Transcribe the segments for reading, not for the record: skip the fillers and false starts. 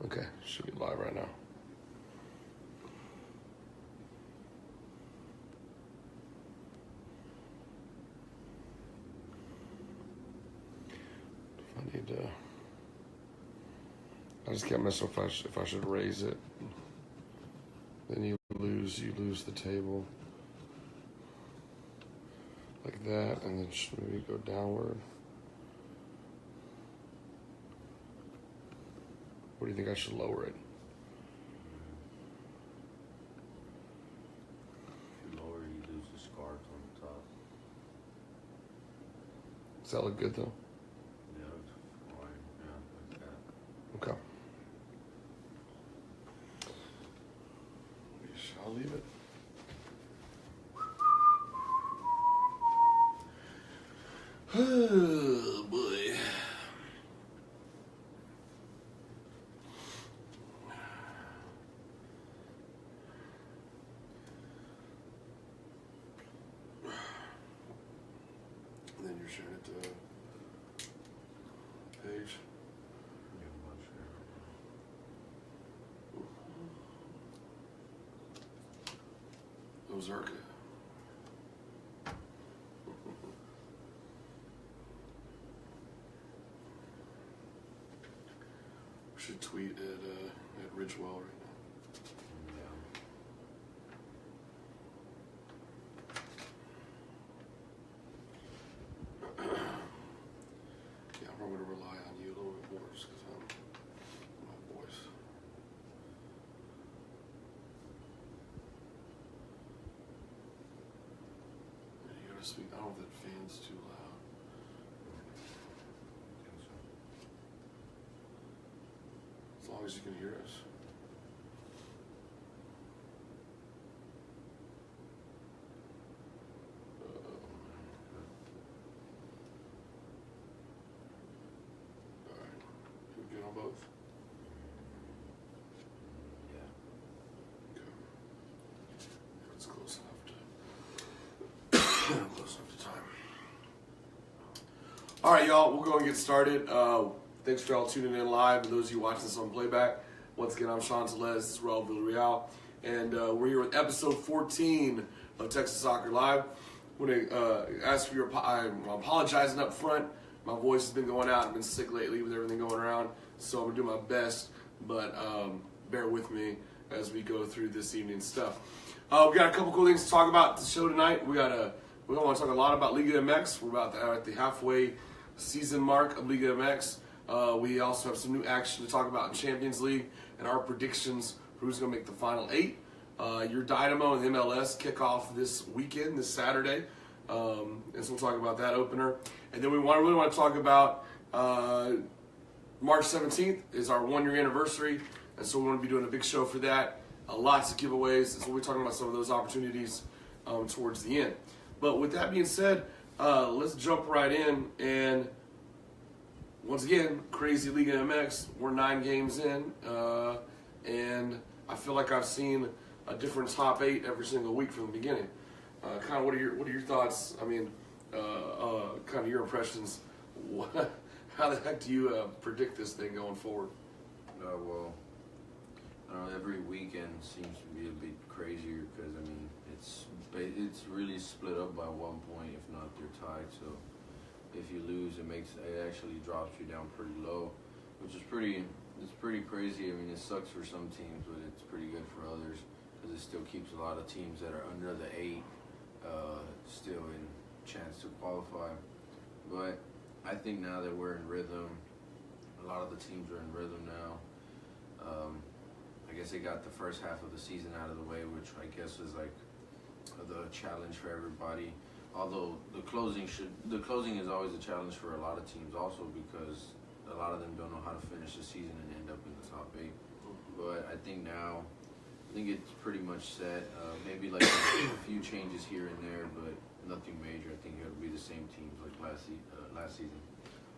Okay, should be live right now. I need to. I just can't mess up if I should raise it. Then you lose the table. Like that, and then maybe go downward. What do you think I should lower it? If you lower, you lose the scarf on the top. Does that look good though? Yeah, it's fine. Yeah, like that. Okay. I'll leave it. Oh boy. And then you're sharing it to Paige. Yeah, I'm not sure. Ozarka. We should tweet at Ridgewell right now. Yeah. Yeah, I'm probably gonna rely on you a little bit more just because I'm my voice. Yeah, you gotta speak. I don't know if that fan's too loud. I think so. As long as you can hear us. Alright. You good on both? Yeah. Okay. It's close enough to close enough to time. Alright, y'all, we'll go and get started. Thanks for y'all tuning in live and those of you watching this on playback. Once again, I'm Sean Telez, this is Raul Villarreal, and we're here with episode 14 of Texas Soccer Live. I want to ask for your, I'm apologizing up front. My voice has been going out. I've been sick lately with everything going around, so I'm going to do my best, but bear with me as we go through this evening's stuff. We got a couple cool things to talk about the show tonight. We want to talk a lot about Liga MX. We're about at the halfway season mark of Liga MX. We also have some new action to talk about in Champions League and our predictions for who's going to make the final 8. Your Dynamo and MLS kick off this weekend, this Saturday. And so we'll talk about that opener. And then we really want to talk about March 17th is our 1-year anniversary. And so we want to be doing a big show for that. Lots of giveaways. And so we'll be talking about some of those opportunities towards the end. But with that being said, let's jump right in. And once again, crazy Liga MX. We're 9 games in. And I feel like I've seen a different top 8 every single week from the beginning. Kind of what are your thoughts? I mean, kind of your impressions. How the heck do you predict this thing going forward? Well, I don't know, every weekend seems to be a bit crazier because, I mean, it's really split up by 1 point, if not they're tied. So if you lose, it actually drops you down pretty low, which is pretty crazy. I mean, it sucks for some teams, but it's pretty good for others because it still keeps a lot of teams that are under the 8 still in chance to qualify. But I think now that we're in rhythm, a lot of the teams are in rhythm now. I guess they got the first half of the season out of the way, which I guess is like the challenge for everybody. Although the closing is always a challenge for a lot of teams also because a lot of them don't know how to finish the season and end up in the top 8. But I think it's pretty much set. Maybe like a few changes here and there, but nothing major. I think it'll be the same teams like last season.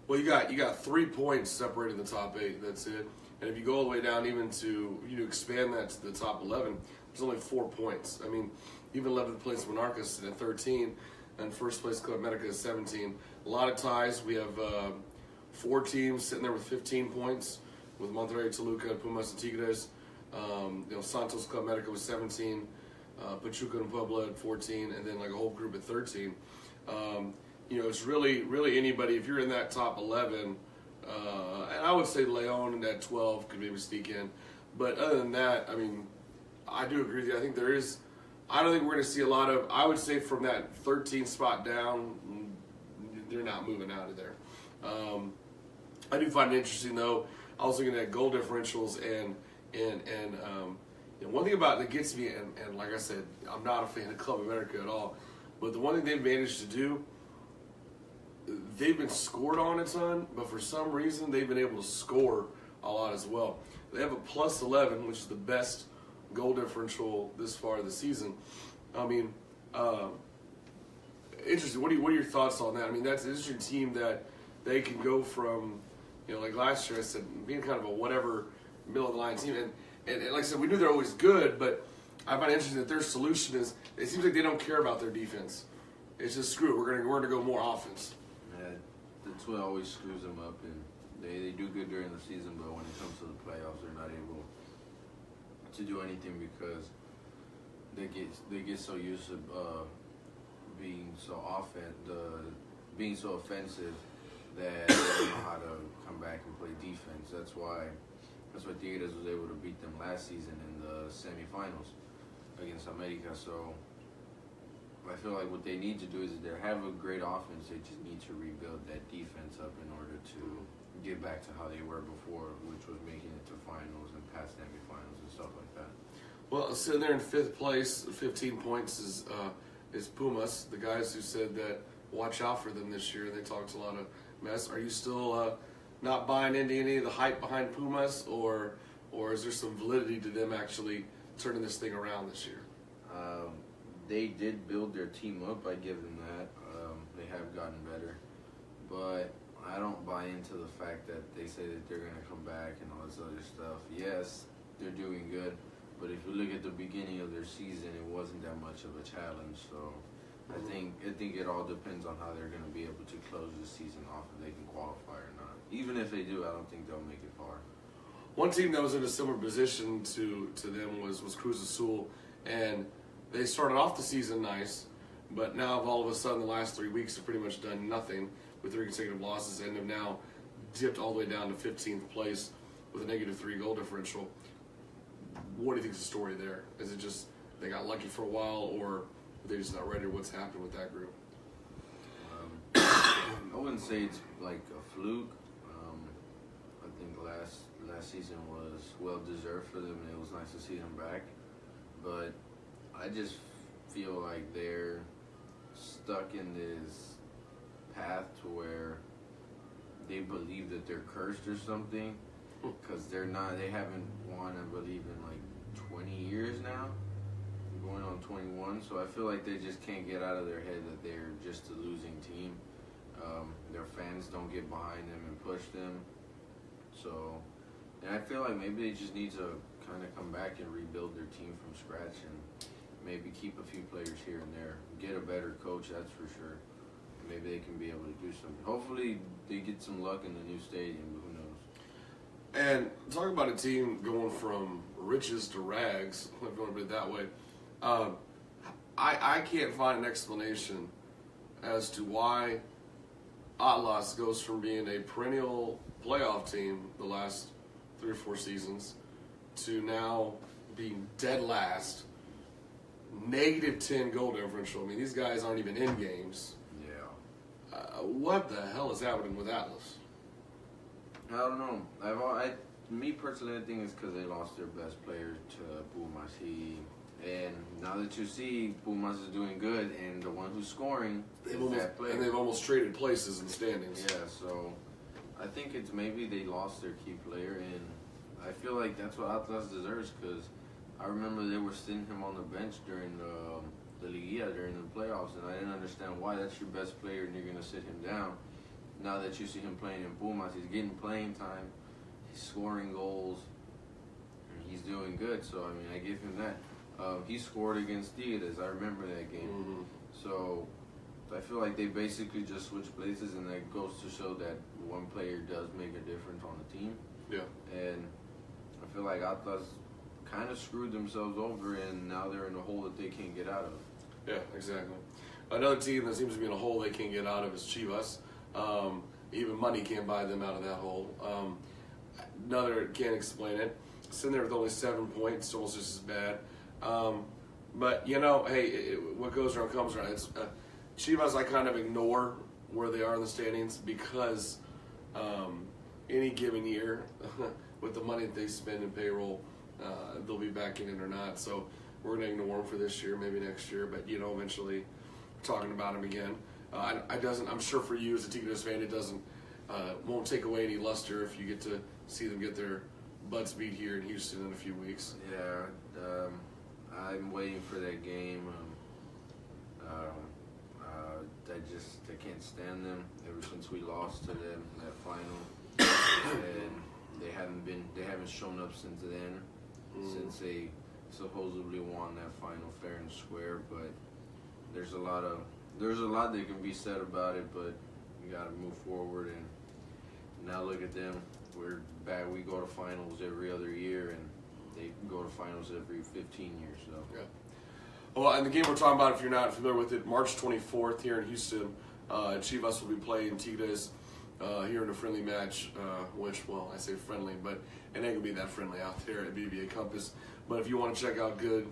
Well, you got 3 points separating the top 8. That's it. And if you go all the way down even to expand that to the top 11, there's only 4 points. I mean, even 11th place Monarcas at 13, and first place Club Medica is 17. A lot of ties. We have 4 teams sitting there with 15 points. with Monterrey, Toluca, Pumas, and Tigres. Santos Club Medica was 17, Pachuca and Puebla at 14, and then like a whole group at 13. It's really anybody. If you're in that top 11, and I would say Leon at 12 could maybe sneak in. But other than that, I mean, I do agree with you. I think there is. I don't think we're going to see a lot of. I would say from that 13 spot down, they're not moving out of there. I do find it interesting though. I was looking at goal differentials and one thing about that gets me, and like I said, I'm not a fan of Club America at all. But the one thing they've managed to do, they've been scored on a ton, but for some reason they've been able to score a lot as well. They have a plus 11, which is the best goal differential this far this season. I mean, interesting. What are your thoughts on that? I mean, that's an interesting team that they can go from, like last year I said, being kind of a whatever middle of the line team, and like I said, we knew they're always good, but I find it interesting that their solution is it seems like they don't care about their defense. It's just screw it. We're gonna go more offense. Yeah, that's what always screws them up, and they do good during the season, but when it comes to the playoffs, they're not able to do anything because they get so used to being so offensive that they don't know how to come back and play defense. That's why Tigres was able to beat them last season in the semifinals against America. So I feel like what they need to do is they have a great offense. They just need to rebuild that defense up in order to get back to how they were before, which was making it to finals and past semifinals and stuff like that. Well, sitting there in 5th place, 15 points is Pumas, the guys who said that watch out for them this year. They talked a lot of mess. Are you still not buying into any of the hype behind Pumas, or is there some validity to them actually turning this thing around this year? They did build their team up. I give them that. They have gotten better, but I don't buy into the fact that they say that they're going to come back and all this other stuff. Yes, they're doing good, but if you look at the beginning of their season, it wasn't that much of a challenge. So I think it all depends on how they're going to be able to close the season off, if they can qualify or not. Even if they do, I don't think they'll make it far. One team that was in a similar position to them was Cruz Azul, and they started off the season nice, but now all of a sudden the last 3 weeks have pretty much done nothing with 3 consecutive losses and have now dipped all the way down to 15th place with a -3 goal differential. What do you think is the story there? Is it just they got lucky for a while, or are they just not ready, or what's happened with that group? I wouldn't say it's like a fluke. I think last season was well deserved for them, and it was nice to see them back. But I just feel like they're stuck in this path to where they believe that they're cursed or something, because they haven't won, I believe, in like 20 years now, going on 21. So I feel like they just can't get out of their head that they're just a losing team. Their fans don't get behind them and push them. So, and I feel like maybe they just need to kind of come back and rebuild their team from scratch and maybe keep a few players here and there. Get a better coach, that's for sure. Maybe they can be able to do something. Hopefully they get some luck in the new stadium, but who knows. And talking about a team going from riches to rags, if you want to put it that way, I can't find an explanation as to why Atlas goes from being a perennial playoff team the last 3 or 4 seasons to now being dead last, -10 goal differential. I mean, these guys aren't even in games. Yeah. What the hell is happening with Atlas? I don't know. Me personally, I think it's because they lost their best player to Pumas. And now that you see Pumas is doing good, and the one who's scoring is that player. And they've almost traded places in standings. Yeah, so I think it's maybe they lost their key player, and I feel like that's what Atlas deserves, because I remember they were sitting him on the bench during the Liguilla, during the playoffs, and I didn't understand why. That's your best player, and you're going to sit him down. Now that you see him playing in Pumas, he's getting playing time, he's scoring goals, and he's doing good. So, I mean, I give him that. He scored against Tigres. I remember that game. Mm-hmm. So, I feel like they basically just switched places, and that goes to show that one player does make a difference on the team. Yeah. And I feel like Atlas kind of screwed themselves over, and now they're in a hole that they can't get out of. Yeah, exactly. Another team that seems to be in a hole they can't get out of is Chivas. Even money can't buy them out of that hole. Another can't explain it. Sitting there with only 7 points, almost just as bad. But hey, what goes around comes around. It's Chivas. I kind of ignore where they are in the standings because any given year, with the money that they spend in payroll, they'll be back in it or not. So we're going to ignore them for this year, maybe next year. But eventually, we're talking about them again. I'm sure for you as a Tigres fan, it won't take away any luster if you get to see them get their butts beat here in Houston in a few weeks. Yeah, I'm waiting for that game. I can't stand them ever since we lost to them in that final, and they haven't shown up since then. Since they supposedly won that final fair and square, but there's a lot that can be said about it, but you got to move forward. And now look at them. We're back. We go to finals every other year, and they go to finals every 15 years. So yeah. Well, and the game we're talking about, if you're not familiar with it, March 24th here in Houston, Chivas will be playing Tigres here in a friendly match, which, I say friendly, but it ain't going to be that friendly out there at BBA Compass. But if you want to check out good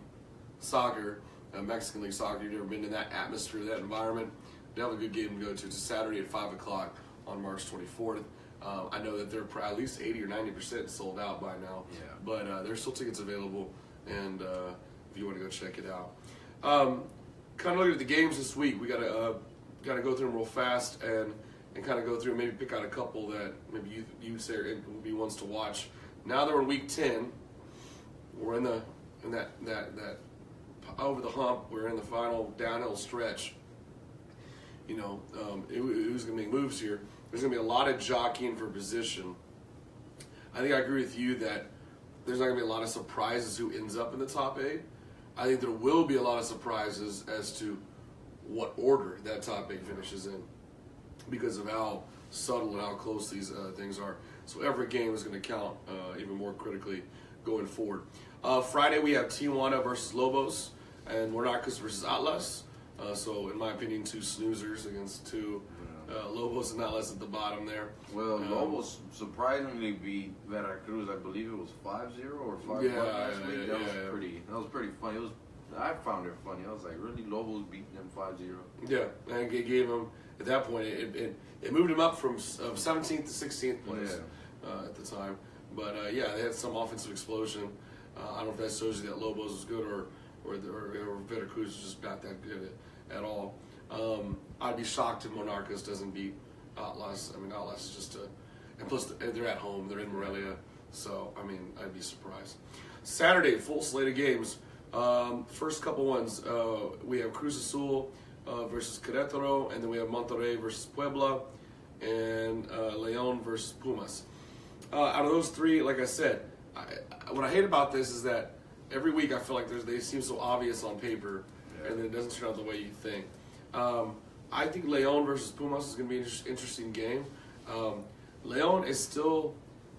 soccer, Mexican League soccer, you've never been in that atmosphere, that environment, definitely a good game to go to. It's a Saturday at 5 o'clock on March 24th. I know that they're at least 80 or 90% sold out by now, but there's still tickets available, and if you want to go check it out. Kind of looking at the games this week, we got to go through them real fast and kind of go through and maybe pick out a couple that maybe you would say would be ones to watch. Now that we're in week 10, we're in that over the hump. We're in the final downhill stretch. Who's going to make moves here? There's going to be a lot of jockeying for position. I think I agree with you that there's not going to be a lot of surprises who ends up in the top 8. I think there will be a lot of surprises as to what order that top 8 finishes in because of how subtle and how close these things are. So every game is going to count even more critically going forward. Friday we have Tijuana versus Lobos and Monarcas versus Atlas. So in my opinion, 2 snoozers against 2 Lobos and Atlas at the bottom there. Well, Lobos surprisingly beat Veracruz. I believe it was 5-0 or 5-1 last week. That was pretty funny. I found it funny. I was like, really, Lobos beating them 5-0? Yeah, and it gave them at that point. It moved them up from 17th to 16th place at the time. But they had some offensive explosion. I don't know if that shows you that Lobos was good or Veracruz was just not that good at all. I'd be shocked if Monarcas doesn't beat Atlas. I mean, Atlas is just and plus they're at home. They're in Morelia, so I'd be surprised. Saturday, full slate of games. First couple ones, we have Cruz Azul versus Querétaro, and then we have Monterrey versus Puebla, and León versus Pumas. Out of those 3, like I said, what I hate about this is that every week I feel like they seem so obvious on paper, and then it doesn't turn out the way you think. I think León versus Pumas is going to be an interesting game. León is still,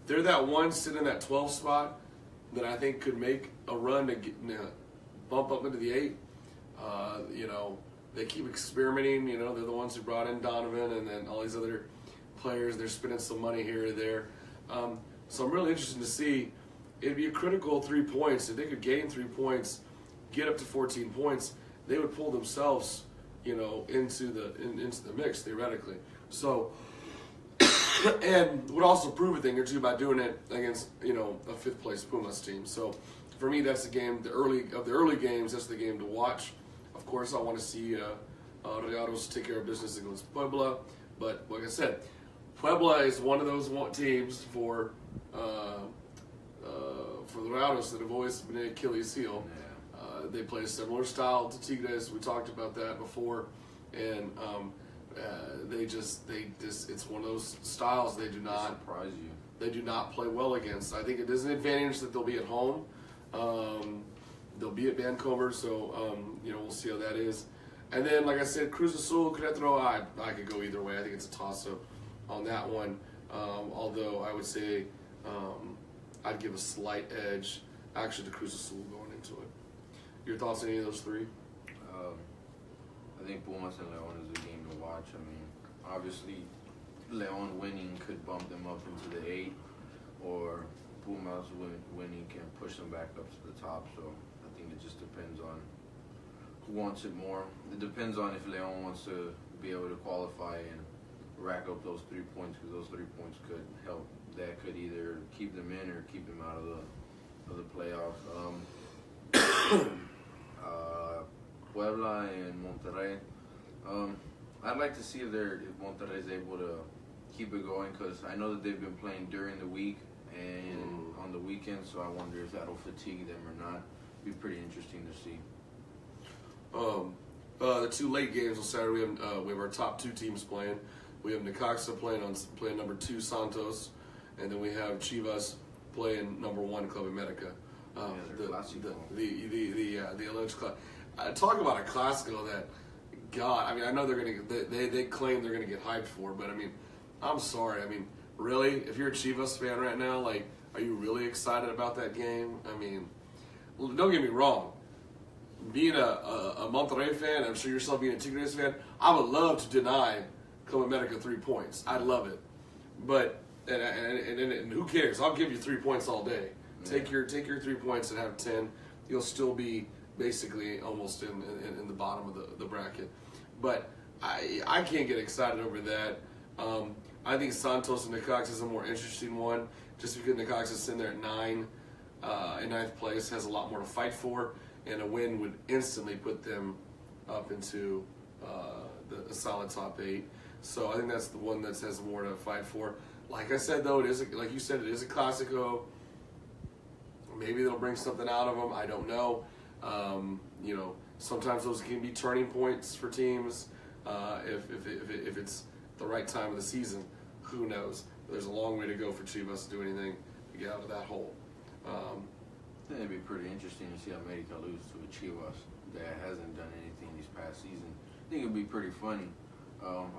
they're that one sitting in that 12 spot that I think could make a run to bump up into the 8. They keep experimenting. They're the ones who brought in Donovan and then all these other players. They're spending some money here or there. So I'm really interested to see. It'd be a critical 3 points. If they could gain 3 points, get up to 14 points, they would pull themselves, into the mix theoretically. So, and would also prove a thing or two by doing it against a 5th place Pumas team. So, for me, that's the game. The early games, that's the game to watch. Of course, I want to see Rayados take care of business against Puebla. But like I said, Puebla is one of those teams for the Rayados that have always been an Achilles heel. They play a similar style to Tigres. We talked about that before, and it's one of those styles they do not surprise you. They do not play well against. I think it is an advantage that they'll be at home. They'll be at Vancouver, so we'll see how that is. And then, like I said, Cruz Azul, Querétaro, I could go either way. I think it's a toss-up on that one. Although I would say I'd give a slight edge actually to Cruz Azul going into it. Your thoughts on any of those three? I think Pumas and Leon is a game to watch. I mean, obviously, Leon winning could bump them up into the 8, or Pumas winning can push them back up to the top. So I think it just depends on who wants it more. It depends on if Leon wants to be able to qualify and rack up those 3 points, because those 3 points could help. That could either keep them in or keep them out of the playoffs. Puebla and Monterrey. I'd like to see if Monterrey is able to keep it going, because I know that they've been playing during the week and on the weekend, so I wonder if that'll fatigue them or not. Be pretty interesting to see. The 2 late games on Saturday, we have our top 2 teams playing. We have Necaxa playing number 2 Santos, and then we have Chivas playing number 1 Club America. The alleged class. Talk about a Clasico that, God, I mean, I know they claim they're gonna get hyped for, but I mean, I'm sorry. I mean, really, if you're a Chivas fan right now, like, are you really excited about that game? I mean, don't get me wrong. Being a Monterrey fan, I'm sure yourself being a Tigres fan, I would love to deny Club America 3 points. I'd love it, but and who cares? I'll give you 3 points all day. Yeah. Take your 3 points and have 10. You'll still be basically almost in the bottom of the bracket. But I can't get excited over that. I think Santos and Necaxa is a more interesting one, just because Necaxa is sitting there at 9 in 9th place, has a lot more to fight for, and a win would instantly put them up into the solid top 8. So I think that's the one that has more to fight for. Like I said, though, like you said, it is a Clasico. Maybe they'll bring something out of them. I don't know. Sometimes those can be turning points for teams. If it's the right time of the season, who knows? But there's a long way to go for Chivas to do anything to get out of that hole. I think it'd be pretty interesting to see America lose to a Chivas that hasn't done anything this past season. I think it'd be pretty funny.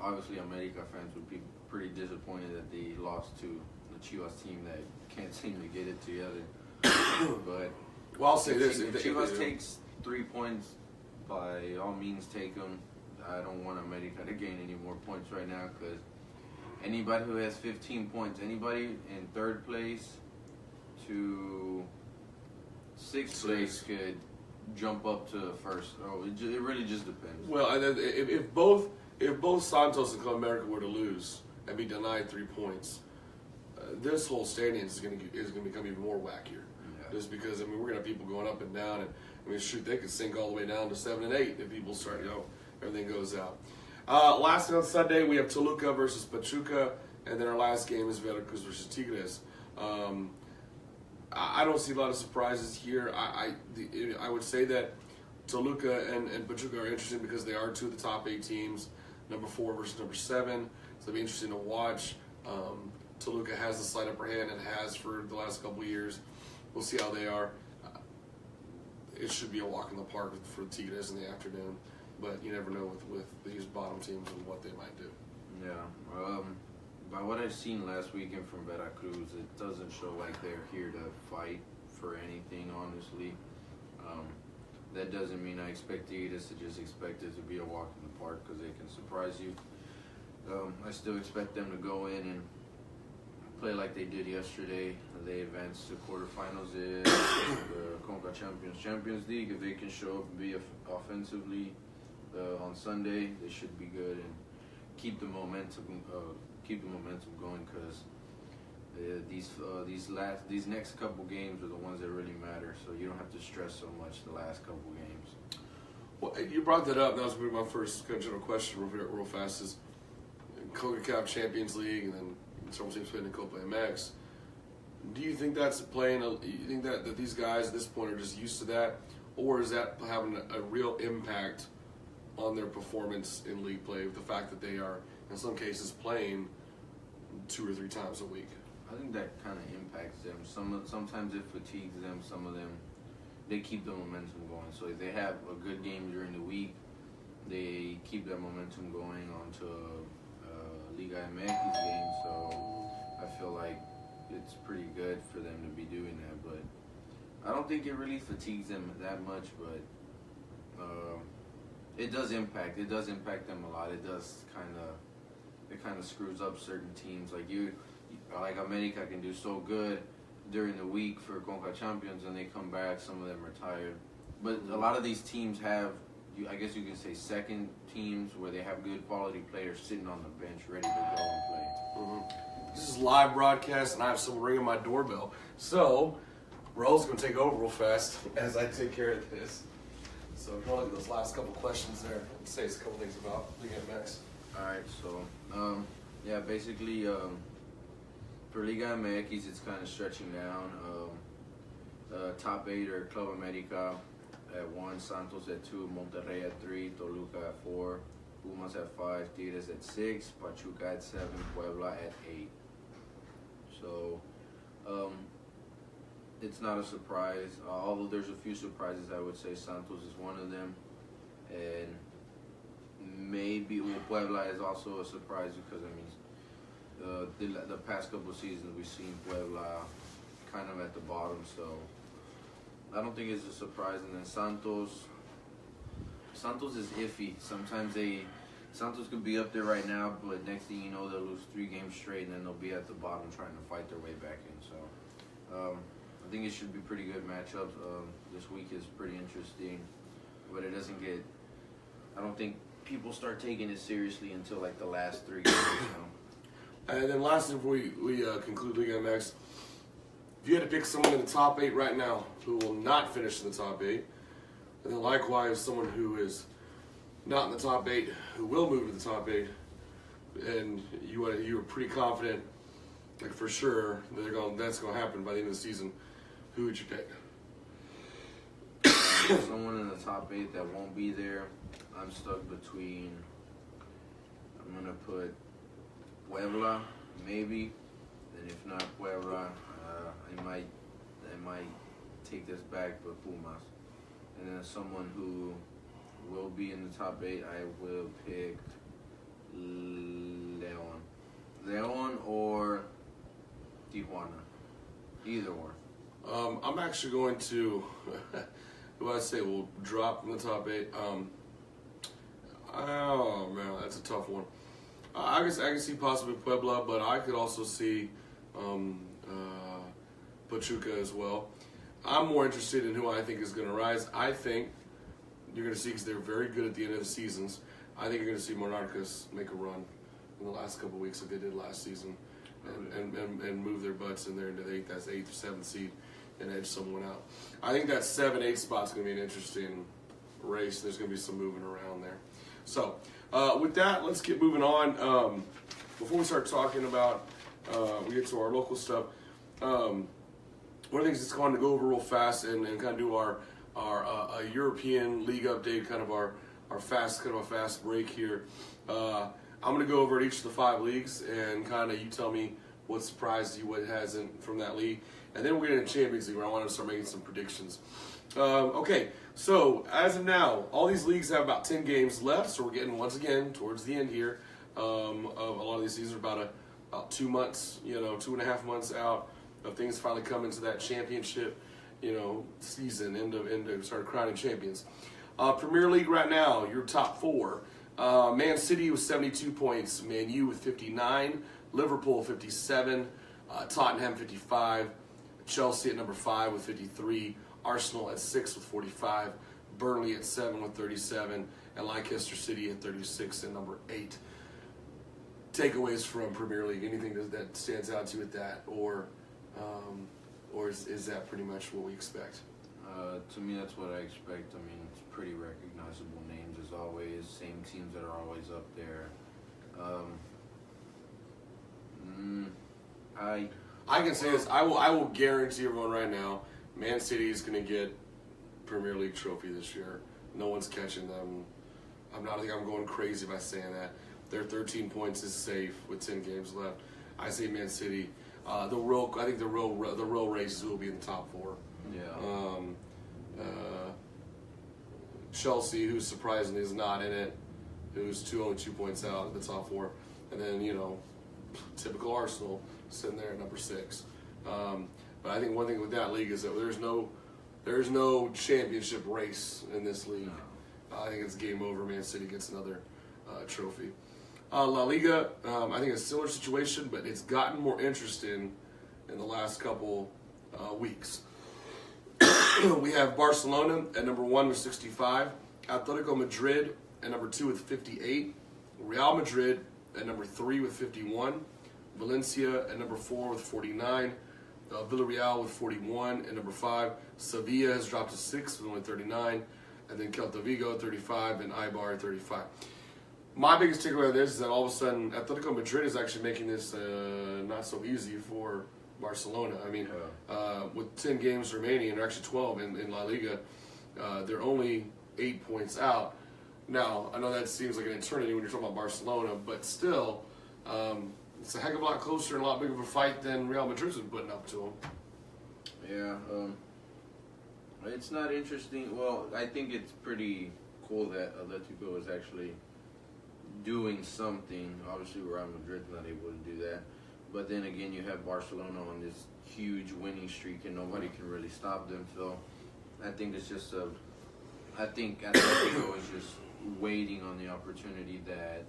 Obviously, America fans would be pretty disappointed that they lost to the Chivas team that can't seem to get it together. But I'll say this: if Chivas takes 3 points, by all means take them. I don't want America to gain any more points right now, because anybody who has 15 points, anybody in 3rd place to 6th place could jump up to 1st. Oh, it really just depends. Well, if both Santos and Club America were to lose and be denied 3 points, this whole stadium is going to become even more wackier. Yeah. Just because, I mean, we're going to have people going up and down, and I mean, shoot, they could sink all the way down to 7 and 8 if people start, everything goes out. Lastly on Sunday, we have Toluca versus Pachuca, and then our last game is Veracruz versus Tigres. I don't see a lot of surprises here. I would say that Toluca and Pachuca are interesting because they are 2 of the top 8 teams, number 4 versus number 7. So it'll be interesting to watch. Toluca has the slight upper hand and has for the last couple of years. We'll see how they are. It should be a walk in the park for Tigres in the afternoon, but you never know with these bottom teams and what they might do. Yeah. By what I've seen last weekend from Veracruz, it doesn't show like they're here to fight for anything, honestly. That doesn't mean I expect Tigres to just expect it to be a walk in the park, because they can surprise you. I still expect them to go in and play like they did yesterday. They advanced to quarterfinals in the Conca Champions League. If they can show up and be offensively on Sunday, they should be good and keep the momentum going, because these next couple games are the ones that really matter. So you don't have to stress so much the last couple games. Well, you brought that up. That was my first general question real fast. Is CONCACAF Champions League, and then several teams playing in Copa MX. Do you think that's playing? You think that these guys at this point are just used to that, or is that having a real impact on their performance in league play? The fact that they are, in some cases, playing 2 or 3 times a week. I think that kind of impacts them. Sometimes it fatigues them. Some of them, they keep the momentum going. So if they have a good game during the week, they keep that momentum going onto Liga MX game. So I feel like it's pretty good for them to be doing I don't think it really fatigues them that much, but it does impact. It does impact them a lot. It does kind of screws up certain teams. Like America can do so good during the week for Conca Champions, and they come back. Some of them are tired, but a lot of these teams have, I guess you can say, second teams where they have good quality players sitting on the bench ready to go and play. Mm-hmm. This is live broadcast, and I have someone ringing my doorbell. So, Raul's going to take over real fast as I take care of this. So, go look at those last couple questions there. Let's say a couple things about Liga MX. All right, so basically for Liga MX, it's kind of stretching down. Top 8 are Club America at 1, Santos at 2, Monterrey at 3, Toluca at 4, Pumas at 5, Tigres at 6, Pachuca at 7, Puebla at 8. So it's not a surprise, although there's a few surprises. I would say Santos is one of them, and maybe Puebla is also a surprise because the past couple of seasons we've seen Puebla kind of at the bottom, so I don't think it's a surprise. And then Santos is iffy. Sometimes Santos could be up there right now, but next thing you know, they'll lose 3 games straight, and then they'll be at the bottom trying to fight their way back in. So I think it should be pretty good matchups. This week is pretty interesting, but it doesn't get. I don't think people start taking it seriously until like the last 3 games. And then lastly, before we conclude Liga MX, if you had to pick someone in the top 8 right now who will not finish in the top 8, and then likewise someone who is not in the top 8 who will move to the top 8, and you were pretty confident, like for sure, that that's going to happen by the end of the season, who would you pick? Someone in the top 8 that won't be there. I'm stuck between. I'm gonna put Puebla, maybe, and if not Puebla, I might take this back, but Pumas. And then someone who will be in the top 8, I will pick Leon or Tijuana, either or. I'm actually going to. Who I say will drop in the top 8. Oh man, that's a tough one. I guess I can see possibly Puebla, but I could also see Pachuca as well. I'm more interested in who I think is going to rise. I think you're going to see, because they're very good at the end of the seasons, I think you're going to see Monarcas make a run in the last couple of weeks like they did last season, and move their butts in there into the 8th or 7th seed and edge someone out. I think that 7-8 spot's going to be an interesting race. There's going to be some moving around there. So, with that, let's get moving on. Before we start talking about, we get to our local stuff, one of the things that's going to go over real fast and kind of do our European League update, kind of our fast break here. I'm going to go over each of the 5 leagues and kind of you tell me what surprised you, what hasn't from that league. And then we'll get into Champions League where I want to start making some predictions. Okay, so as of now, all these leagues have about 10 games left, so we're getting, once again, towards the end here of a lot of these seasons. About 2 months, 2.5 months out of things finally coming to that championship, season, end of start crowning champions. Premier League right now, your top 4. Man City with 72 points, Man U with 59, Liverpool 57, Tottenham 55, Chelsea at number 5 with 53, Arsenal at 6 with 45, Burnley at 7 with 37, and Leicester City at 36 and number 8. Takeaways from Premier League, anything that stands out to you with that, or is that pretty much what we expect? To me, that's what I expect. I mean, it's pretty recognizable names as always, same teams that are always up there. I can say this. I will guarantee everyone right now, Man City is going to get Premier League trophy this year. No one's catching them. I think I'm going crazy by saying that. Their 13 points is safe with 10 games left. I say Man City. I think the real races will be in the top 4. Yeah. Chelsea, who surprisingly is not in it, who's only 2 points out of the top 4, and then typical Arsenal sitting there at number 6. But I think one thing with that league is that there's no There's no championship race in this league. No. I think it's game over. Man City gets another trophy. La Liga, I think it's a similar situation, but it's gotten more interesting in the last couple weeks. We have Barcelona at number 1 with 65, Atletico Madrid at number 2 with 58, Real Madrid at number 3 with 51, Valencia at number 4 with 49, Villarreal with 41 at number 5. Sevilla has dropped to 6 with only 39, and then Celta Vigo 35 and Eibar 35. My biggest takeaway of this is that all of a sudden Atletico Madrid is actually making this not so easy for Barcelona. I mean, with 10 games remaining, or actually 12 in La Liga, they're only 8 points out. Now, I know that seems like an eternity when you're talking about Barcelona, but still, it's a heck of a lot closer and a lot bigger of a fight than Real Madrid's been putting up to them. Yeah, it's not interesting. Well, I think it's pretty cool that Atletico is actually doing something. Obviously, Real Madrid's not able to do that. But then again, you have Barcelona on this huge winning streak, and nobody can really stop them. So I think it's just I think Atletico is just waiting on the opportunity that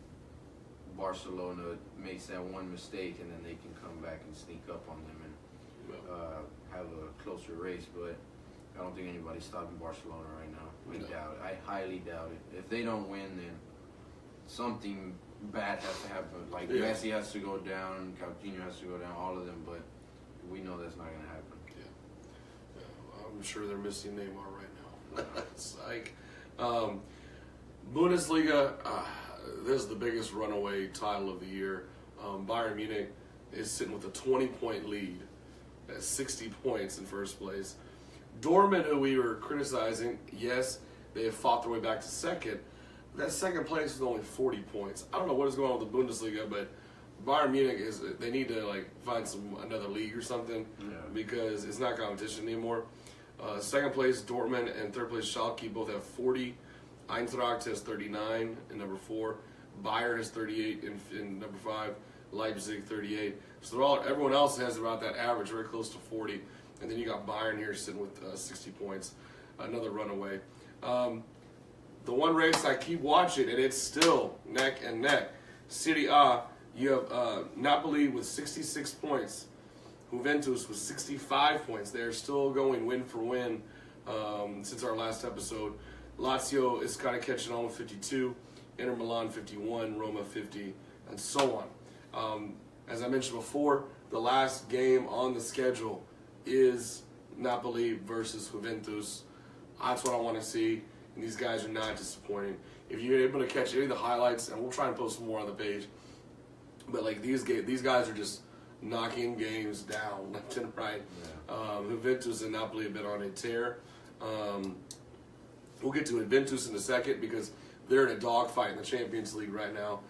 Barcelona makes that one mistake, and then they can come back and sneak up on them and have a closer race. But I don't think anybody's stopping Barcelona right now. I doubt it. I highly doubt it. If they don't win, then something bad has to happen. Like Messi has to go down, Coutinho has to go down, all of them. But we know that's not going to happen. Yeah. I'm sure they're missing Neymar right now. It's like Bundesliga. This is the biggest runaway title of the year. Bayern Munich is sitting with a 20-point lead at 60 points in first place. Dortmund, who we were criticizing, yes, they have fought their way back to second. That second place is only 40 points. I don't know what is going on with the Bundesliga, but Bayern Munich they need to find another league or something because it's not competition anymore. Second place, Dortmund, and third place, Schalke, both have 40. Eintracht has 39 in number 4. Bayern has 38 in number 5. Leipzig 38. So everyone else has about that average, very close to 40. And then you got Bayern here sitting with 60 points, another runaway. The one race I keep watching, and it's still neck and neck. Serie A, you have Napoli with 66 points. Juventus with 65 points. They're still going win for win since our last episode. Lazio is kind of catching on with 52. Inter Milan 51, Roma 50, and so on. As I mentioned before, the last game on the schedule is Napoli versus Juventus. That's what I want to see, and these guys are not disappointing. If you're able to catch any of the highlights, and we'll try and post some more on the page, but these guys are just knocking games down left and right. Yeah. Juventus and Napoli have been on a tear. We'll get to Juventus in a second because they're in a dogfight in the Champions League right now.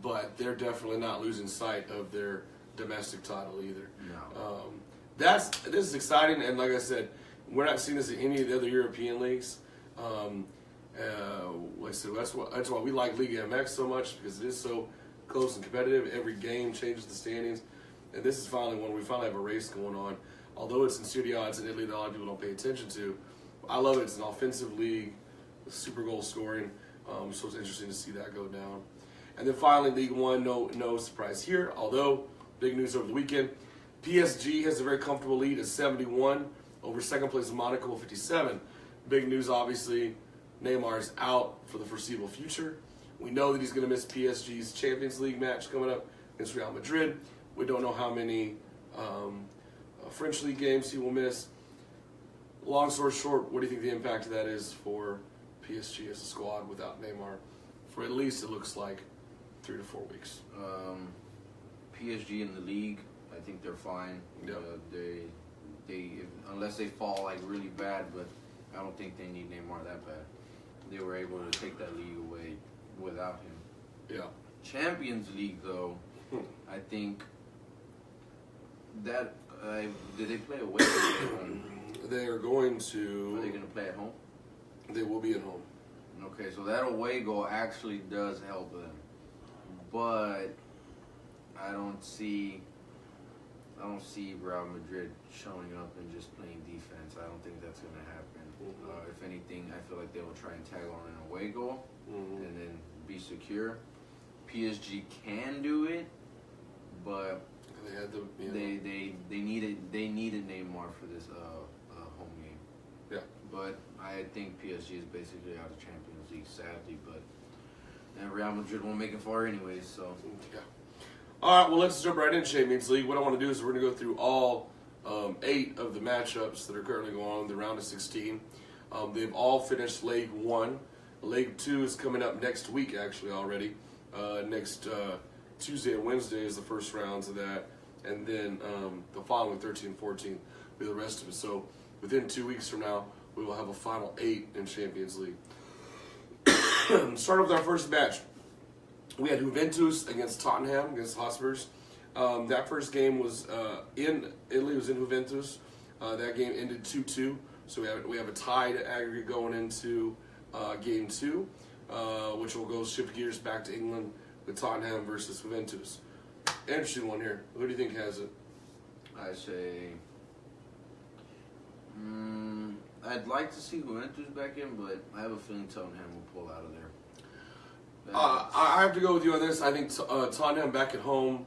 But they're definitely not losing sight of their domestic title either. No. This is exciting, and like I said, we're not seeing this in any of the other European leagues. Like I said, that's why we like Liga MX so much, because it is so close and competitive. Every game changes the standings, and this is finally when we finally have a race going on. Although it's in Serie A, it's in Italy that a lot of people don't pay attention to. I love it. It's an offensive league, super goal scoring, so it's interesting to see that go down. And then finally, League One, no surprise here. Although big news over the weekend, PSG has a very comfortable lead at 71 over second place Monaco 57. Big news, obviously, Neymar is out for the foreseeable future. We know that he's going to miss PSG's Champions League match coming up against Real Madrid. We don't know how many French League games he will miss. Long story short, what do you think the impact of that is for PSG as a squad without Neymar for at least, it looks like, 3 to 4 weeks? PSG in the league, I think they're fine. Yep. Unless they fall really bad, but I don't think they need Neymar that bad. They were able to take that league away without him. Yeah. Champions League, though, I think that did they play away or at home? They are going to. Are they going to play at home? They will be at home. Okay, so that away goal actually does help them, but I don't see I don't see Real Madrid showing up and just playing defense. I don't think that's going to happen. If anything, I feel like they will try and tag on an away goal and then be secure. PSG can do it, but They had the, they needed Neymar for this home game. Yeah. But I think PSG is basically out of Champions League, sadly. But and Real Madrid won't make it far anyways. So yeah. All right, well, let's jump right into Champions League. What I want to do is we're going to go through all 8 of the matchups that are currently going on in the round of 16. They've all finished Leg 1. Leg 2 is coming up next week, actually, already. Next Tuesday and Wednesday is the first rounds of that. And then the following 13 and 14 will be the rest of it. So within 2 weeks from now, we will have a final 8 in Champions League. Start with our first match. We had Juventus against Tottenham, against Hotspurs. That first game was in Italy. It was in Juventus. That game ended 2-2. So we have a tied aggregate going into game 2, which will go shift gears back to England with Tottenham versus Juventus. Interesting one here. Who do you think has it? I say I'd like to see Juventus back in, but I have a feeling Tottenham will pull out of there. I have to go with you on this. I think Tottenham back at home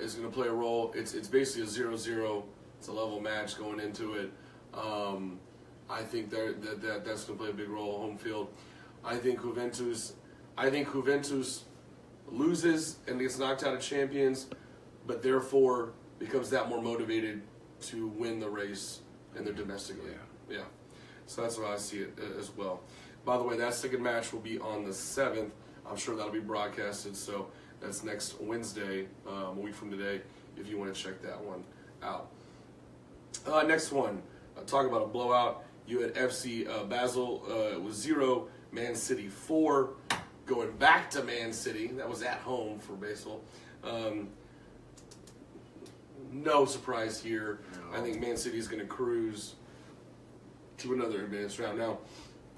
is going to play a role. It's basically a 0-0. It's a level match going into it. I think that's going to play a big role home field. I think Juventus loses and gets knocked out of Champions, but therefore becomes that more motivated to win the race in their domestic league. Yeah. So that's how I see it as well. By the way, that second match will be on the 7th. I'm sure that'll be broadcasted, so that's next Wednesday, a week from today, if you want to check that one out. Next one, talk about a blowout. You had FC Basel, it was 0, Man City 4. Going back to Man City, that was at home for Basel. No surprise here. No. I think Man City is going to cruise to another advanced round. Now,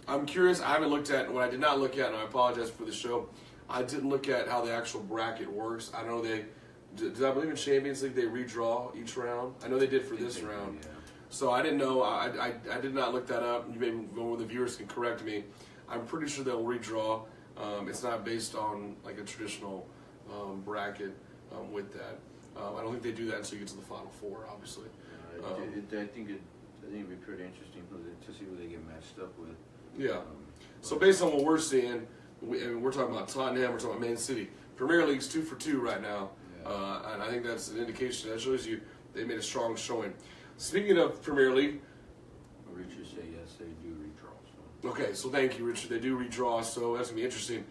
I'm curious. I haven't looked at what I did not look at, and I apologize for the show. I didn't look at how the actual bracket works. I know did I believe in Champions League they redraw each round? I know they did for this round. Yeah. So I didn't know. I did not look that up. Maybe one of the viewers can correct me. I'm pretty sure they'll redraw. It's not based on like a traditional bracket with that. I don't think they do that until you get to the Final Four, obviously. I think it'd be pretty interesting to see who they get matched up with. Yeah. So based on what we're seeing, we're talking about Tottenham, we're talking about Man City. Premier League's 2 for 2 right now, and I think that's an indication that shows you they made a strong showing. Speaking of Premier League, Richard said yes, they do redraw. So. Okay, so thank you, Richard. They do redraw, so that's gonna be interesting.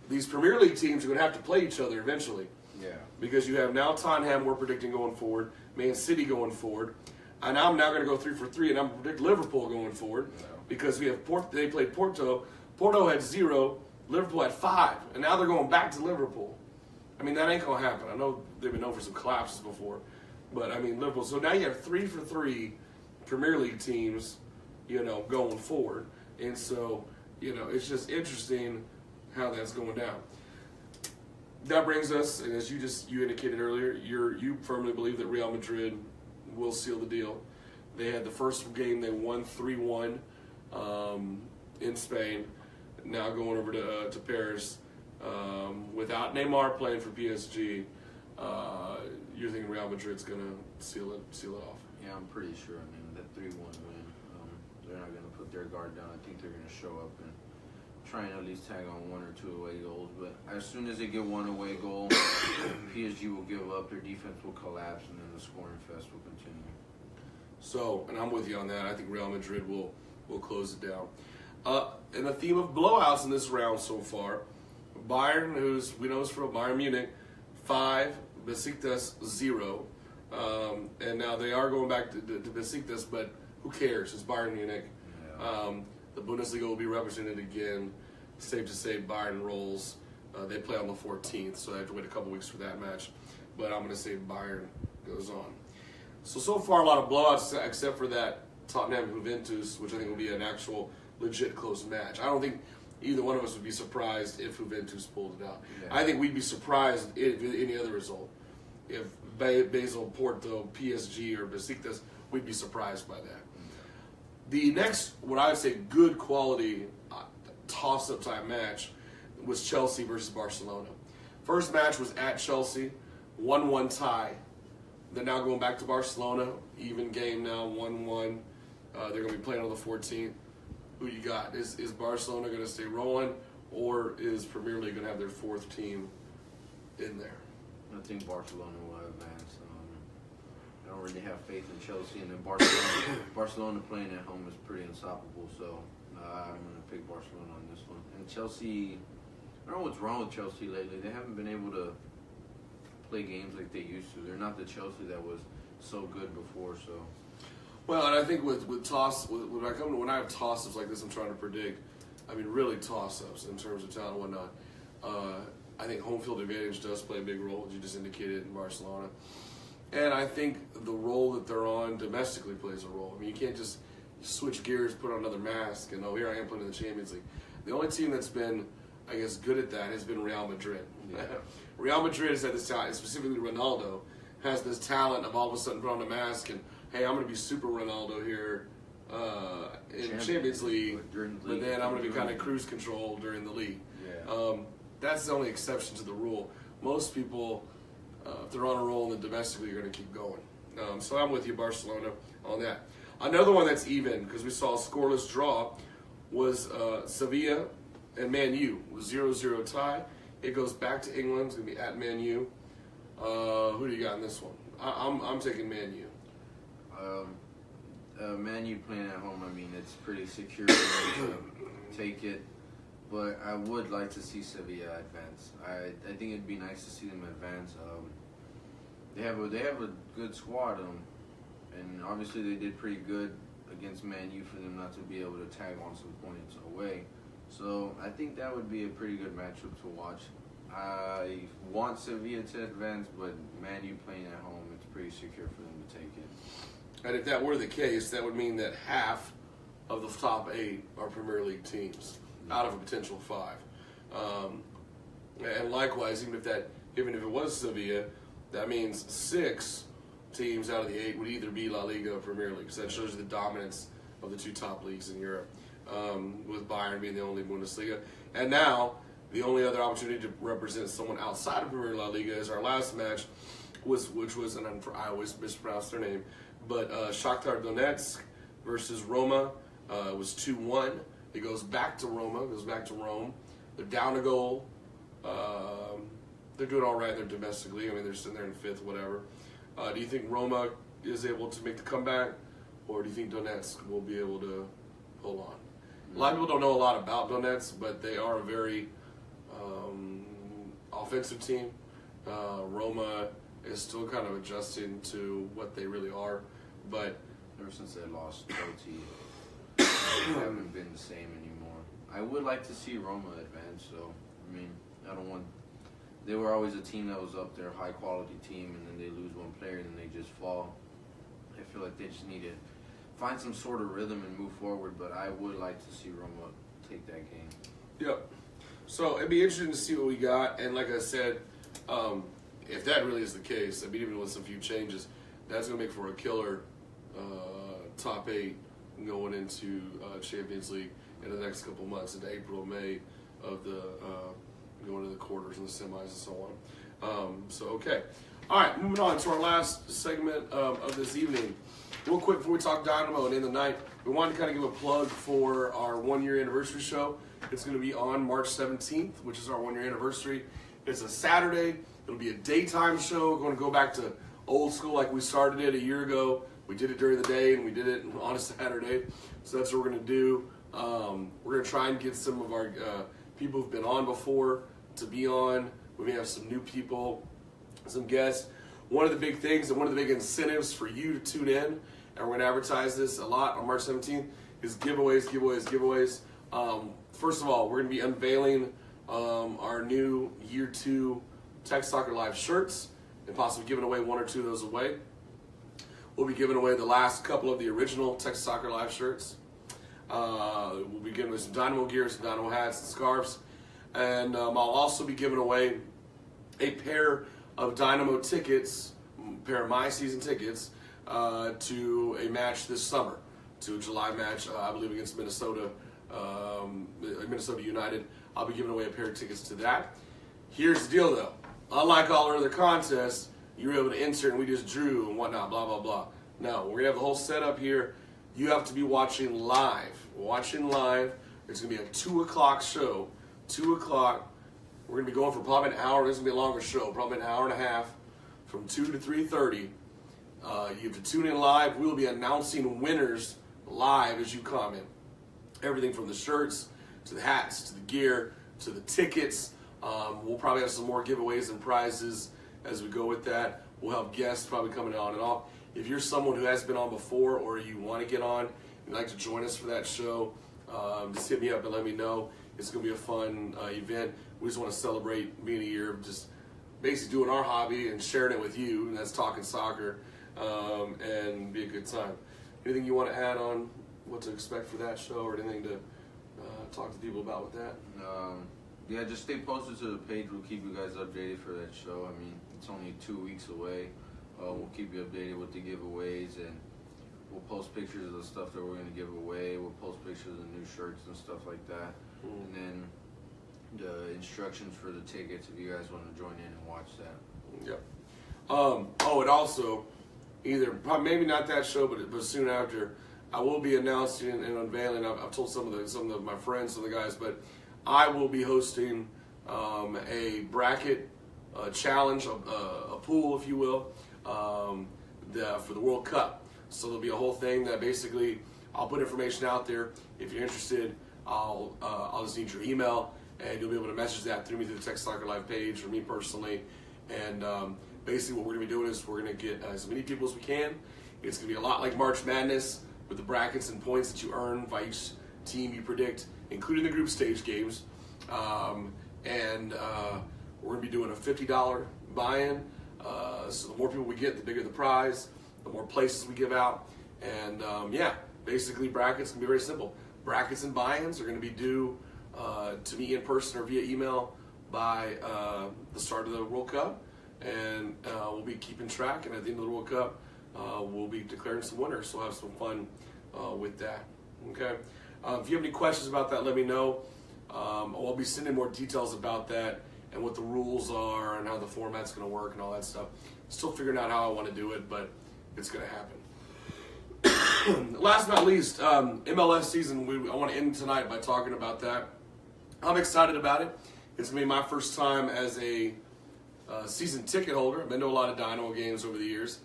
These Premier League teams are gonna have to play each other eventually. Yeah. Because you have now Tottenham we're predicting going forward, Man City going forward, and I'm now going to go 3 for 3, and I'm going to predict Liverpool going forward because we have they played Porto. Porto had 0, Liverpool had 5, and now they're going back to Liverpool. I mean, that ain't going to happen. I know they've been known for some collapses before, but I mean, Liverpool. So now you have 3 for 3 Premier League teams, going forward, and so it's just interesting how that's going down. That brings us, and as you indicated earlier, you firmly believe that Real Madrid will seal the deal. They had the first game they won 3-1 in Spain. Now going over to Paris without Neymar playing for PSG. You're thinking Real Madrid's gonna seal it off? Yeah, I'm pretty sure. I mean, that 3-1 win, they're not gonna put their guard down. I think they're gonna show up and try and at least tag on 1 or 2 away goals. But as soon as they get 1 away goal, PSG will give up. Their defense will collapse, and then the scoring fest will continue. So, and I'm with you on that. I think Real Madrid will close it down. And the theme of blowouts in this round so far, Bayern, we know is from Bayern Munich, 5, Besiktas 0. And now they are going back to Besiktas, but who cares? It's Bayern Munich. Yeah. The Bundesliga will be represented again. Safe to say Bayern rolls. They play on the 14th, so I have to wait a couple weeks for that match. But I'm going to say Bayern goes on. So far, a lot of blowouts, except for that Tottenham-Juventus, which I think will be an actual legit close match. I don't think either one of us would be surprised if Juventus pulled it out. Yeah. I think we'd be surprised if any other result. If Basel, Porto, PSG, or Besiktas, we'd be surprised by that. The next, what I would say, good quality toss-up type match was Chelsea versus Barcelona. First match was at Chelsea, 1-1 tie. They're now going back to Barcelona, even game now, 1-1. They're going to be playing on the 14th. Who you got? Is Barcelona going to stay rolling, or is Premier League going to have their fourth team in there? I think Barcelona will advance. I don't really have faith in Chelsea, and then Barcelona playing at home is pretty unstoppable. So I'm going to pick Barcelona on this one. And Chelsea, I don't know what's wrong with Chelsea lately. They haven't been able to play games like they used to. They're not the Chelsea that was so good before. So. Well, and I think when I have toss-ups like this, I'm trying to predict. I mean, really toss-ups in terms of talent and whatnot. I think home field advantage does play a big role, as you just indicated, in Barcelona. And I think the role that they're on domestically plays a role. I mean, you can't just switch gears, put on another mask, and here I am playing in the Champions League. The only team that's been, I guess, good at that has been Real Madrid. Yeah. Real Madrid has had this talent, specifically Ronaldo, has this talent of all of a sudden put on a mask and, hey, I'm going to be super Ronaldo here in Champions League, but then I'm going to be kind of cruise control during the league. Yeah. That's the only exception to the rule. Most people, if they're on a roll in the domestic league, are going to keep going. So I'm with you, Barcelona, on that. Another one that's even, because we saw a scoreless draw, was Sevilla and Man U. It was 0-0 tie. It goes back to England. It's going to be at Man U. Who do you got in this one? I'm taking Man U. Man U playing at home, I mean, it's pretty secure to take it. But I would like to see Sevilla advance. I think it'd be nice to see them advance. They have a good squad, and obviously they did pretty good against Man U for them not to be able to tag on some points away. So I think that would be a pretty good matchup to watch. I want Sevilla to advance, but Man U playing at home, it's pretty secure for them to take it. And if that were the case, that would mean that half of the top 8 are Premier League teams out of a potential 5. And likewise, even if it was Sevilla, that means 6 teams out of the 8 would either be La Liga or Premier League. So that shows you the dominance of the 2 top leagues in Europe, with Bayern being the only Bundesliga. And now, the only other opportunity to represent someone outside of Premier La Liga is our last match, which was, and I always mispronounce their name, but Shakhtar Donetsk versus Roma. It was 2-1. It goes back to Roma. It goes back to Rome. They're down a goal. They're doing all right there domestically. I mean, they're sitting there in 5th, whatever. Do you think Roma is able to make the comeback, or do you think Donetsk will be able to hold on? A lot of people don't know a lot about Donetsk, but they are a very offensive team. Roma is still kind of adjusting to what they really are, but ever since they lost Totti, they haven't been the same anymore. I would like to see Roma advance, so I mean, they were always a team that was up there, high quality team, and then they lose one player and then they just fall. I feel like they just need to find some sort of rhythm and move forward, but I would like to see Roma take that game. Yep. So it'd be interesting to see what we got, and like I said, if that really is the case, I mean, even with some few changes, that's going to make for a killer top 8 going into Champions League in the next couple months, into April, May, of the going to the quarters and the semis and so on. Okay. All right, moving on to our last segment of this evening. Real quick before we talk Dynamo and end the night, we wanted to kind of give a plug for our 1-year anniversary show. It's going to be on March 17th, which is our 1-year anniversary. It's a Saturday. It'll be a daytime show. We're going to go back to old school like we started it a year ago. We did it during the day, and we did it on a Saturday. So that's what we're going to do. We're going to try and get some of our people who've been on before to be on. We may have some new people, some guests. One of the big things and one of the big incentives for you to tune in, and we're going to advertise this a lot on March 17th, is giveaways. First of all, we're going to be unveiling our new Year 2 Texas Soccer Live shirts and possibly giving away 1 or 2 of those away. We'll be giving away the last couple of the original Texas Soccer Live shirts. We'll be giving away some Dynamo gear, some Dynamo hats and scarves. And I'll also be giving away a pair of Dynamo tickets, pair of my season tickets to a match this summer, to a July match, I believe against Minnesota United. I'll be giving away a pair of tickets to that. Here's the deal, though. Unlike all our other contests, you were able to enter and we just drew and whatnot, blah, blah, blah. No, we're going to have the whole setup here. You have to be watching live. Watching live. It's going to be a 2 o'clock show. 2 o'clock. We're going to be going for probably an hour. This is going to be a longer show, probably an hour and a half, from 2 to 3:30. You have to tune in live. We'll be announcing winners live as you comment. Everything from the shirts, to the hats, to the gear, to the tickets. We'll probably have some more giveaways and prizes as we go with that. We'll have guests probably coming on and off. If you're someone who has been on before or you want to get on, and you'd like to join us for that show, just hit me up and let me know. It's going to be a fun event. We just want to celebrate being a year of just basically doing our hobby and sharing it with you, and that's talking soccer, and be a good time. Anything you want to add on what to expect for that show, or anything to talk to people about with that? Yeah, just stay posted to the page. We'll keep you guys updated for that show. I mean, it's only 2 weeks away. We'll keep you updated with the giveaways, and we'll post pictures of the stuff that we're going to give away. We'll post pictures of the new shirts and stuff like that. And then the instructions for the tickets if you guys want to join in and watch that. Yep. And also, probably maybe not that show, but soon after, I will be announcing and unveiling. I've told some of my friends, some of the guys, but I will be hosting a bracket challenge, a pool, if you will, for the World Cup. So there'll be a whole thing that basically I'll put information out there. If you're interested, I'll just need your email, and you'll be able to message that through me through the Texas Soccer Live page or me personally. And basically what we're going to be doing is we're going to get as many people as we can. It's going to be a lot like March Madness with the brackets and points that you earn by each team you predict, including the group stage games. We're going to be doing a $50 buy-in. So the more people we get, the bigger the prize, the more places we give out. And basically brackets can be very simple. Brackets and buy-ins are going to be due to me in person or via email by the start of the World Cup. And we'll be keeping track. And at the end of the World Cup, we'll be declaring some winners. So we'll have some fun with that. Okay. If you have any questions about that, let me know. I'll be sending more details about that and what the rules are and how the format's going to work and all that stuff. Still figuring out how I want to do it, but it's going to happen. Last but not least, MLS season. I want to end tonight by talking about that. I'm excited about it. It's going to be my first time as a season ticket holder. I've been to a lot of Dynamo games over the years,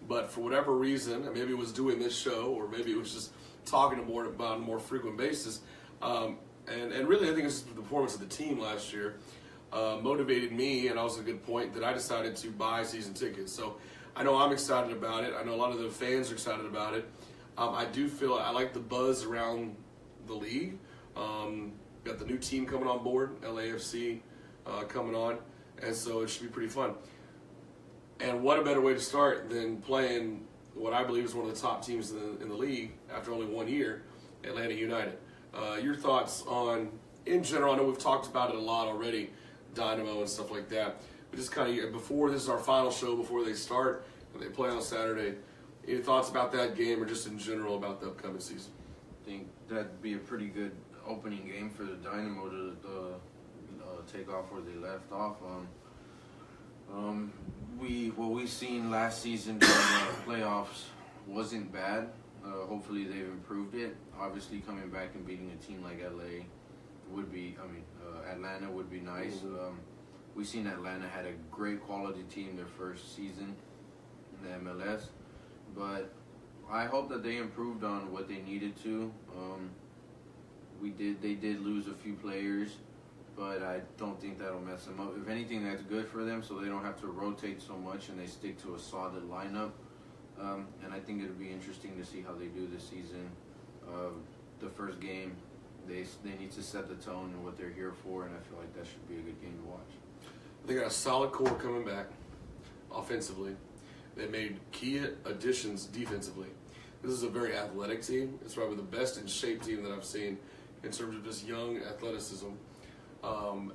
but for whatever reason, maybe it was doing this show or maybe it was just talking about on a more frequent basis. And really, I think it's the performance of the team last year motivated me, and also a good point that I decided to buy season tickets. So I know I'm excited about it. I know a lot of the fans are excited about it. I do feel I like the buzz around the league. Got the new team coming on board, LAFC coming on, and so it should be pretty fun. And what a better way to start than playing what I believe is one of the top teams in the league after only 1 year, Atlanta United. Your thoughts on, in general, I know we've talked about it a lot already, Dynamo and stuff like that, but just kind of before this is our final show, before they start and they play on Saturday, any thoughts about that game or just in general about the upcoming season? I think that'd be a pretty good opening game for the Dynamo to take off where they left off. What we seen last season during the playoffs wasn't bad. Hopefully they've improved it. Obviously coming back and beating a team like LA would be, Atlanta would be nice. We've seen Atlanta had a great quality team their first season in the MLS, but I hope that they improved on what they needed to. They did lose a few players, but I don't think that'll mess them up. If anything, that's good for them, so they don't have to rotate so much and they stick to a solid lineup. And I think it'll be interesting to see how they do this season. The first game, they need to set the tone and what they're here for, and I feel like that should be a good game to watch. They got a solid core coming back offensively. They made key additions defensively. This is a very athletic team. It's probably the best in shape team that I've seen in terms of just young athleticism.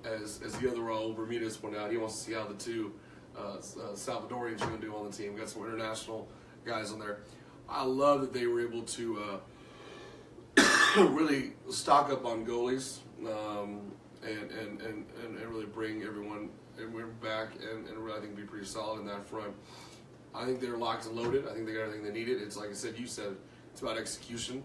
As the other Raul Bermudez pointed out, he wants to see how the two Salvadorians you're going to do on the team. Got some international guys on there. I love that they were able to really stock up on goalies and really bring everyone back and really, I think, be pretty solid in that front. I think they're locked and loaded. I think they got everything they needed. It's like I said, you said, it's about execution.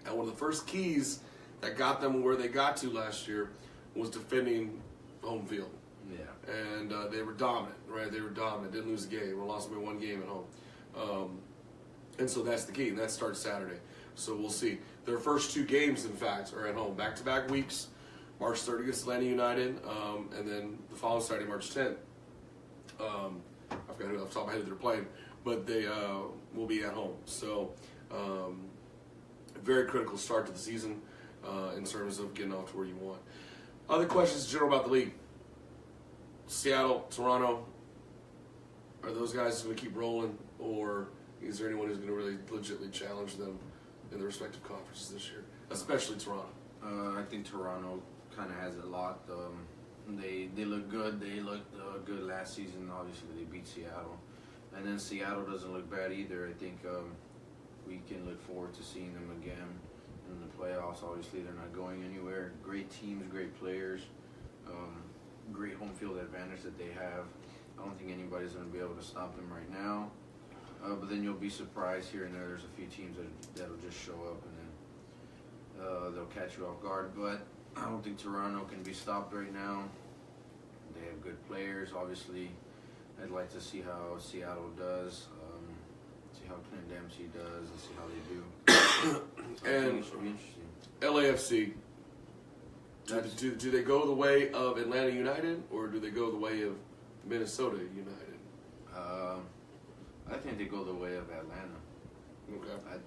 And one of the first keys that got them where they got to last year was defending home field. Yeah. And they were dominant, right? They were dominant. Didn't lose a game. Or lost only one game at home. And so that's the key. And that starts Saturday. So we'll see. Their first 2 games, in fact, are at home. Back-to-back weeks. March 3rd against Atlanta United. And then the following Saturday, March 10th. I forgot who off the top of my head they're playing. But they will be at home. So very critical start to the season in terms of getting off to where you want. Other questions general about the league. Seattle, Toronto, are those guys going to keep rolling, or is there anyone who's going to really legitimately challenge them in their respective conferences this year, especially Toronto? I think Toronto kind of has it locked. They look good. They looked good last season. Obviously, they beat Seattle. And then Seattle doesn't look bad either. I think we can look forward to seeing them again in the playoffs. Obviously, they're not going anywhere. Great teams, great players, great home field advantage that they have. I don't think anybody's going to be able to stop them right now. But then you'll be surprised here and there. There's a few teams that'll just show up and then they'll catch you off guard. But I don't think Toronto can be stopped right now. They have good players. Obviously, I'd like to see how Seattle does, see how Clint Dempsey does, and see how they do. So I think it should be interesting. LAFC, do they go the way of Atlanta United, or do they go the way of Minnesota United? I think they go the way of Atlanta. Okay. I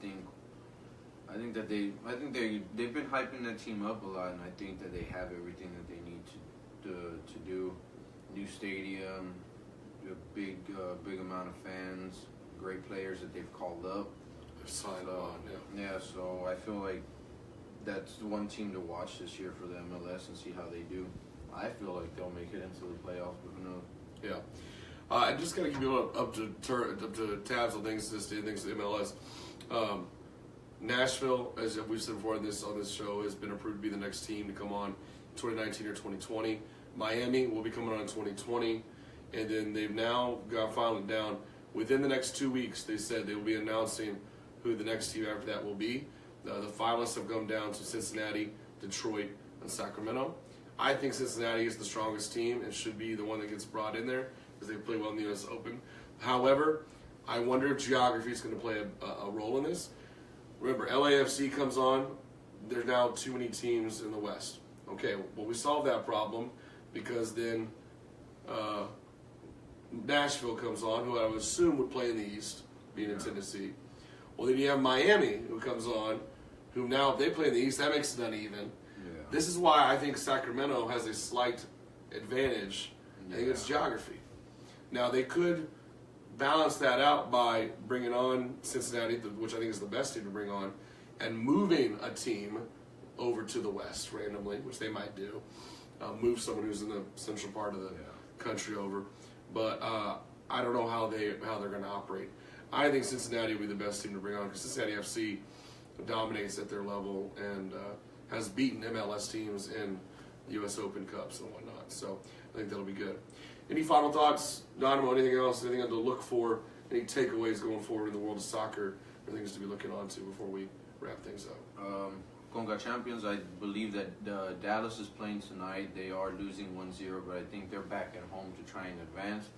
think they've been hyping that team up a lot, and I think that they have everything that they need to do. New stadium, a big amount of fans, great players that they've called up. They've signed on, yeah. So I feel like that's the one team to watch this year for the MLS and see how they do. I feel like they'll make it into the playoffs, but who knows? Yeah. I just got to keep you up to tabs on things to the MLS. Nashville, as we've said before on this show, has been approved to be the next team to come on 2019 or 2020. Miami will be coming on in 2020, and then they've now got finally down. Within the next 2 weeks, they said they will be announcing who the next team after that will be. The finalists have come down to Cincinnati, Detroit, and Sacramento. I think Cincinnati is the strongest team and should be the one that gets brought in there because they play well in the U.S. Open. However, I wonder if geography is going to play a role in this. Remember, LAFC comes on. There's now too many teams in the West. Okay, well, we solved that problem because then Nashville comes on, who I would assume would play in the East, being in Tennessee. Well, then you have Miami, who comes on, who now, if they play in the East, that makes it uneven. Yeah. This is why I think Sacramento has a slight advantage. I think it's geography. Now, they could balance that out by bringing on Cincinnati, which I think is the best team to bring on, and moving a team over to the West randomly, which they might do. Move someone who's in the central part of the country over. But I don't know how they're going to operate. I think Cincinnati will be the best team to bring on because Cincinnati FC dominates at their level and has beaten MLS teams in U.S. Open Cups and whatnot. So I think that'll be good. Any final thoughts, Donovan? Anything else? Anything to look for? Any takeaways going forward in the world of soccer? Or things to be looking on to before we wrap things up? Conca Champions, I believe that Dallas is playing tonight. They are losing 1-0, but I think they're back at home to try and advance.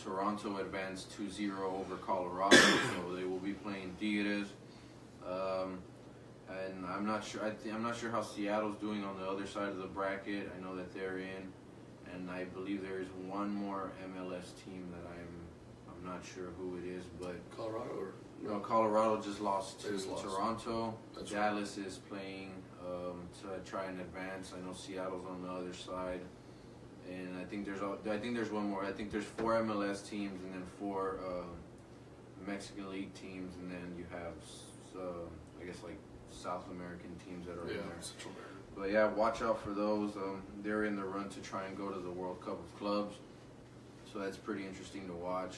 Toronto advanced 2-0 over Colorado, so they will be playing Tigres. And I'm not sure. I'm not sure how Seattle's doing on the other side of the bracket. I know that they're in, and I believe there is one more MLS team that I'm not sure who it is, but Colorado or no? Colorado just lost to Toronto. That's Dallas is playing to try and advance. I know Seattle's on the other side. And I think there's one more. I think there's 4 MLS teams and then 4 Mexican League teams, and then you have I guess like South American teams that are in there. Central America. But yeah, watch out for those. They're in the run to try and go to the World Cup of Clubs. so that's pretty interesting to watch.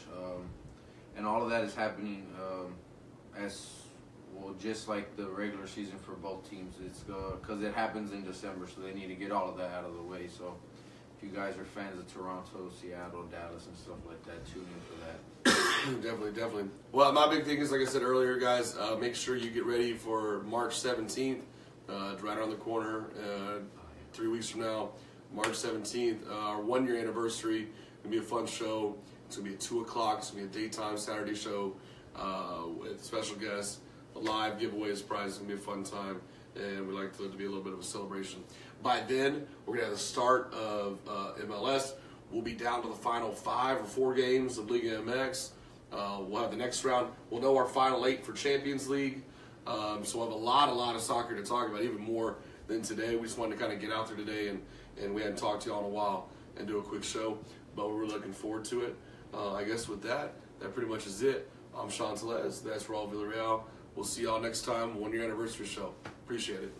And all of that is happening as well, just like the regular season for both teams. It's because it happens in December, so they need to get all of that out of the way. So if you guys are fans of Toronto, Seattle, Dallas, and stuff like that, tune in for that. Definitely. Well, my big thing is, like I said earlier, guys, make sure you get ready for March 17th. It's right around the corner, 3 weeks from now. March 17th, our 1-year anniversary. It's going to be a fun show. It's going to be at 2 o'clock. It's going to be a daytime Saturday show with special guests, live giveaways, prizes. It's going to be a fun time, and we like to be a little bit of a celebration. By then, we're going to have the start of MLS. We'll be down to the final 5 or 4 games of Liga MX. We'll have the next round. We'll know our final 8 for Champions League. So we'll have a lot of soccer to talk about, even more than today. We just wanted to kind of get out there today, and we hadn't talked to y'all in a while and do a quick show, but we're looking forward to it. I guess with that pretty much is it. I'm Sean Tellez. That's Raul Villarreal. We'll see y'all next time, 1-year anniversary show. Appreciate it.